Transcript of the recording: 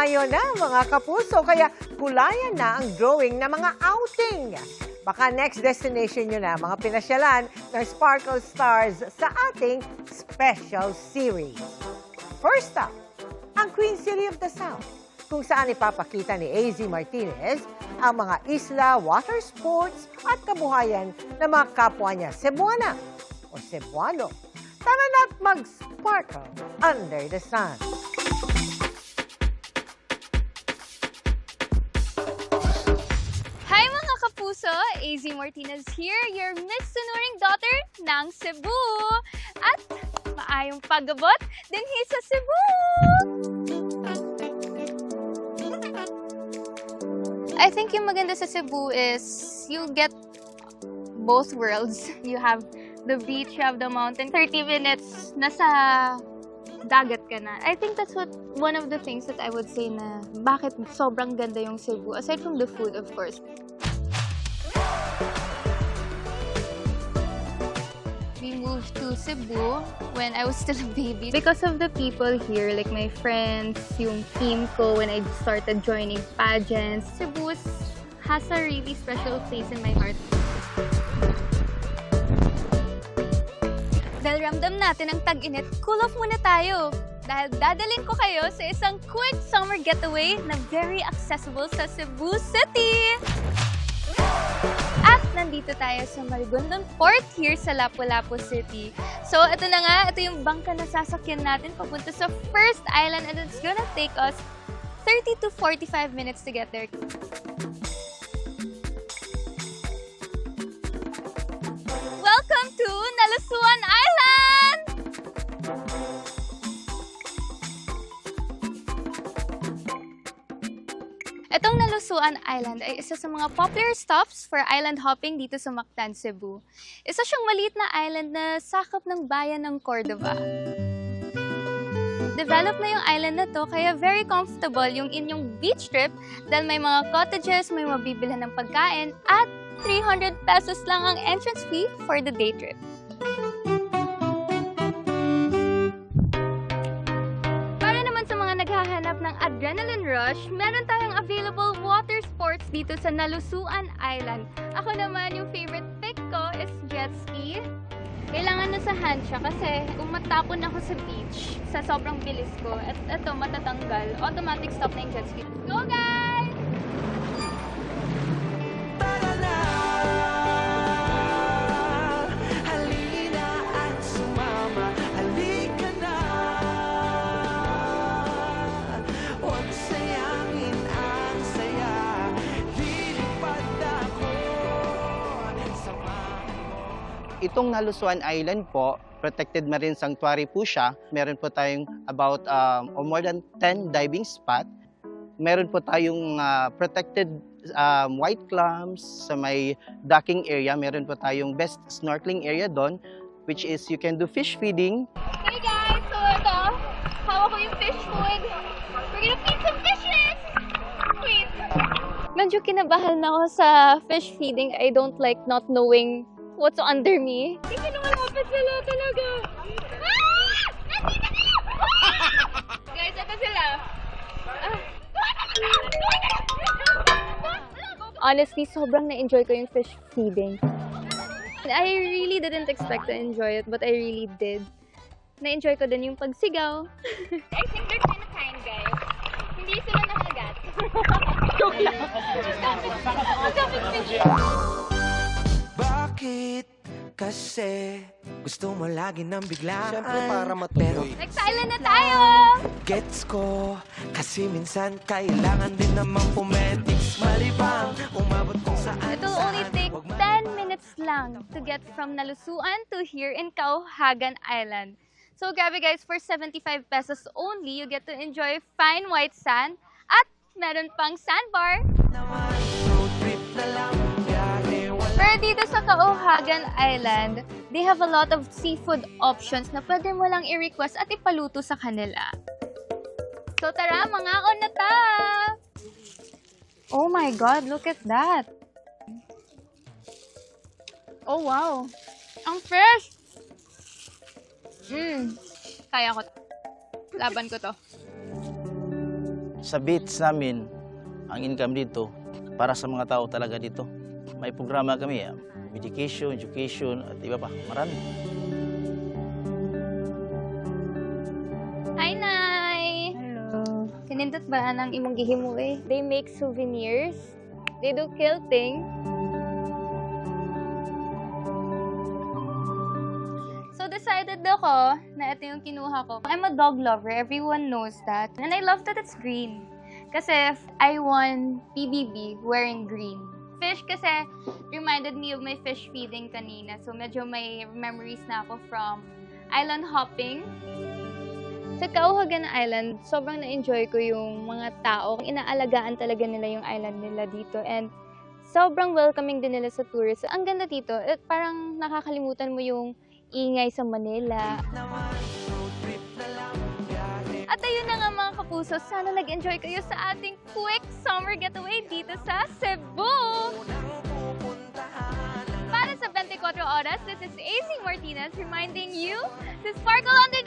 Mayo na mga kapuso, kaya kulayan na ang drawing ng mga outing. Baka next destination nyo na mga pinasyalan ng Sparkle Stars sa ating special series. First up, ang Queen City of the South, kung saan ipapakita ni AZ Martinez ang mga isla, water sports at kabuhayan ng mga kapwa niya Cebuana o Cebuano. Tara na't mag-sparkle under the sun. Hi mga kapuso! AZ Martinez here, your Miss Sunuring daughter ng Cebu. At maayong pagabot din sa Cebu! I think yung maganda sa Cebu is you get both worlds. You have the beach, you have the mountain. 30 minutes, nasa dagat ka na. I think that's one of the things that I would say na bakit sobrang ganda yung Cebu. Aside from the food, of course. We moved to Cebu when I was still a baby. Because of the people here, like my friends, yung team ko when I started joining pageants. Cebu has a really special place in my heart. Dahil ramdam natin ang tag-init, cool off muna tayo. Dahil dadalhin ko kayo sa isang quick summer getaway na very accessible sa Cebu City. At nandito tayo sa Marigondon Port here sa Lapu-Lapu City. So ito na nga, ito yung bangka na sasakyan natin papunta sa first island and it's gonna take us 30 to 45 minutes to get there. Welcome to Nalusuan Island! Itong Nalusuan Island ay isa sa mga popular stops for island hopping dito sa Mactan, Cebu. Isa siyang maliit na island na sakop ng bayan ng Cordova. Develop na yung island na to, kaya very comfortable yung inyong beach trip dahil may mga cottages, may mabibilhan ng pagkain, at 300 pesos lang ang entrance fee for the day trip. Para naman sa mga naghahanap ng adrenaline rush, meron tayong available water sports dito sa Nalusuan Island. Ako naman, yung favorite pick ko is jet ski. Kailangan nasahan siya kasi umatapon ako sa beach sa sobrang bilis ko. At ito, matatanggal. Automatic stop na yung jet ski. Go guys! Itong Nalusuan Island po, protected marine sanctuary po siya. Meron po tayong about or more than 10 diving spot. Meron po tayong protected white clams sa may docking area. Meron po tayong best snorkeling area doon, which is you can do fish feeding. Hey guys! So ito, hawak ko yung fish food. We're gonna feed some fishes! Wait! Medyo kinabahan ako sa fish feeding. I don't like not knowing what's under me. Kasi lumalapit sila talaga. Ah! Nandito sila! Guys, ito sila. Honestly, sobrang na-enjoy ko yung fish feeding. I really didn't expect to enjoy it, but I really did. Na-enjoy ko din yung pagsigaw. I think they're kind of kind, guys. Hindi sila nakagat. Joke lang. Bakit? Kasi gusto mo lagi ng biglaan. Siyempre para matuloy. Next island na tayo! Gets ko, kasi minsan kailangan din naman pumetics. Malibang, umabot kung saan. It'll only take 10 minutes lang to get from Nalusuan to here in Kauhagan Island. So grabe guys, for 75 pesos only, you get to enjoy fine white sand at meron pang sandbar. Road trip na lang, biyahe, wala. Pero dito sa Kauhagan Island, they have a lot of seafood options na pwede mo lang i-request at ipaluto sa kanila. So tara, mangako na ta! Oh my God, look at that! Oh wow! Ang fresh! Kaya ko to. Laban ko to. Sa beach namin, ang income dito para sa mga tao talaga dito. May programa kami, education, at iba pa, marami. Hi, Nay! Hello. Kanindot ba ang imong gihimuwi? They make souvenirs. They do quilting. So decided ako na ito yung kinuha ko. I'm a dog lover. Everyone knows that. And I love that it's green. Kasi I won PBB wearing green. Fish kasi reminded me of my fish feeding kanina. So medyo may memories na ako from island hopping. Sa Kauhagan Island, sobrang na-enjoy ko yung mga tao. Inaalagaan talaga nila yung island nila dito. And sobrang welcoming din nila sa tourists. Ang ganda dito, parang nakakalimutan mo yung ingay sa Manila. At ayun na nga mga kapuso, sana nag-enjoy kayo sa ating quick summer getaway dito sa Cebu! Para sa 24 Oras, this is AC Martinez reminding you to sparkle on the